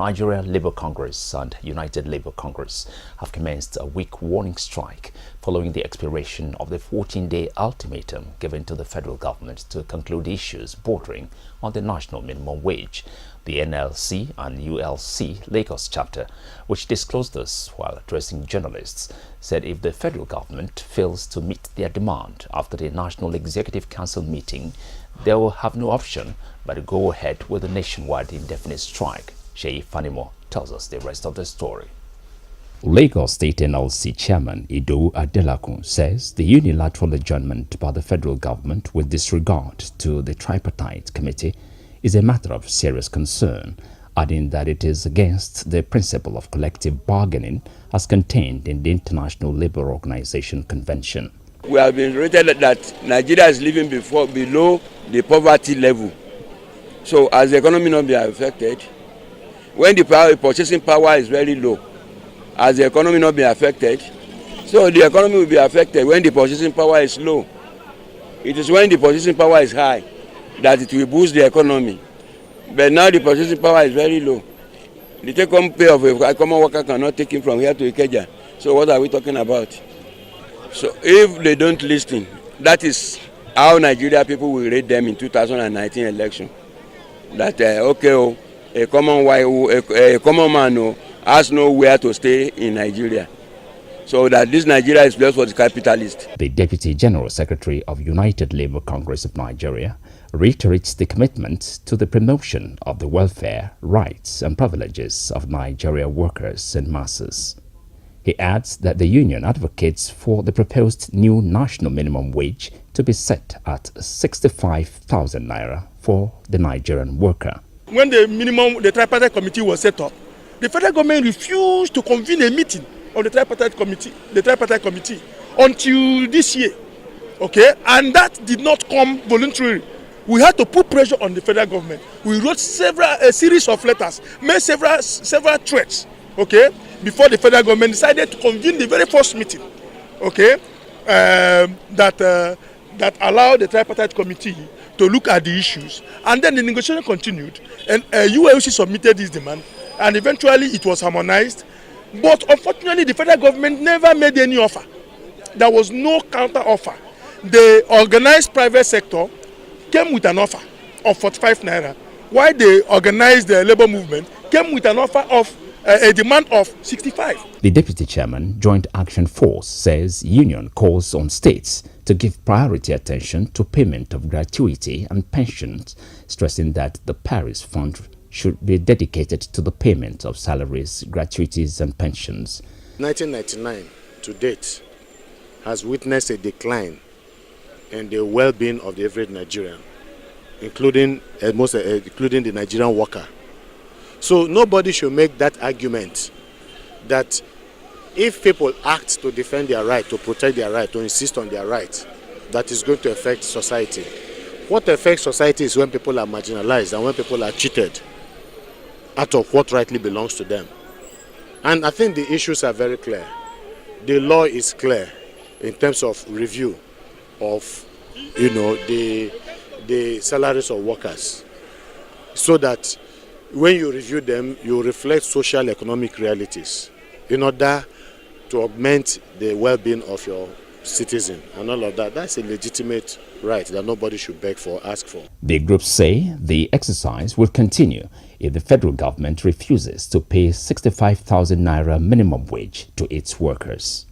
Nigeria Labour Congress and United Labour Congress have commenced a week warning strike following the expiration of the 14-day ultimatum given to the federal government to conclude issues bordering on the national minimum wage. The NLC and ULC Lagos chapter, which disclosed this while addressing journalists, said if the federal government fails to meet their demand after the National Executive Council meeting, they will have no option but to go ahead with a nationwide indefinite strike. Sheyi Fanimo tells us the rest of the story. Lagos State NLC Chairman Ido Adelakun says the unilateral adjournment by the federal government with disregard to the tripartite committee is a matter of serious concern, adding that it is against the principle of collective bargaining as contained in the International Labour Organization Convention. We have been rated that Nigeria is living below the poverty level. So as the economy not be affected, when the purchasing power is very low, as the economy not be affected, so the economy will be affected when the purchasing power is low. It is when the purchasing power is high that it will boost the economy. But now the purchasing power is very low. The take-home pay of a common worker cannot take him from here to Ikeja. So what are we talking about? So if they don't listen, that is how Nigeria people will rate them in 2019 election. That a common man has nowhere to stay in Nigeria. So that this Nigeria is blessed for the capitalists. The Deputy General Secretary of United Labour Congress of Nigeria reiterates the commitment to the promotion of the welfare, rights and privileges of Nigeria workers and masses. He adds that the union advocates for the proposed new national minimum wage to be set at 65,000 naira for the Nigerian worker. When the tripartite committee was set up, the federal government refused to convene a meeting of the tripartite committee until this year. Okay, and that did not come voluntarily. We had to put pressure on the federal government. We wrote a series of letters, made several threats. Okay, before the federal government decided to convene the very first meeting. Okay, that allowed the tripartite committee to look at the issues, and then the negotiation continued, and ULC submitted this demand, and eventually it was harmonized. But unfortunately, the federal government never made any offer. There was no counter offer. The organized private sector came with an offer of 45 naira, while the organized labor movement came with an offer of a demand of 65. The Deputy Chairman, Joint Action Force, says union calls on states to give priority attention to payment of gratuity and pensions, stressing that the Paris Fund should be dedicated to the payment of salaries, gratuities and pensions. 1999 to date has witnessed a decline in the well-being of the average Nigerian, including the Nigerian worker. So nobody should make that argument that if people act to defend their right, to protect their right, to insist on their right, that is going to affect society. What affects society is when people are marginalized and when people are cheated out of what rightly belongs to them. And I think the issues are very clear. The law is clear in terms of review of, the salaries of workers, so that when you review them, you reflect social economic realities in order to augment the well-being of your citizen and all of that. That's a legitimate right that nobody should beg for, ask for. The groups say the exercise will continue if the federal government refuses to pay 65,000 naira minimum wage to its workers.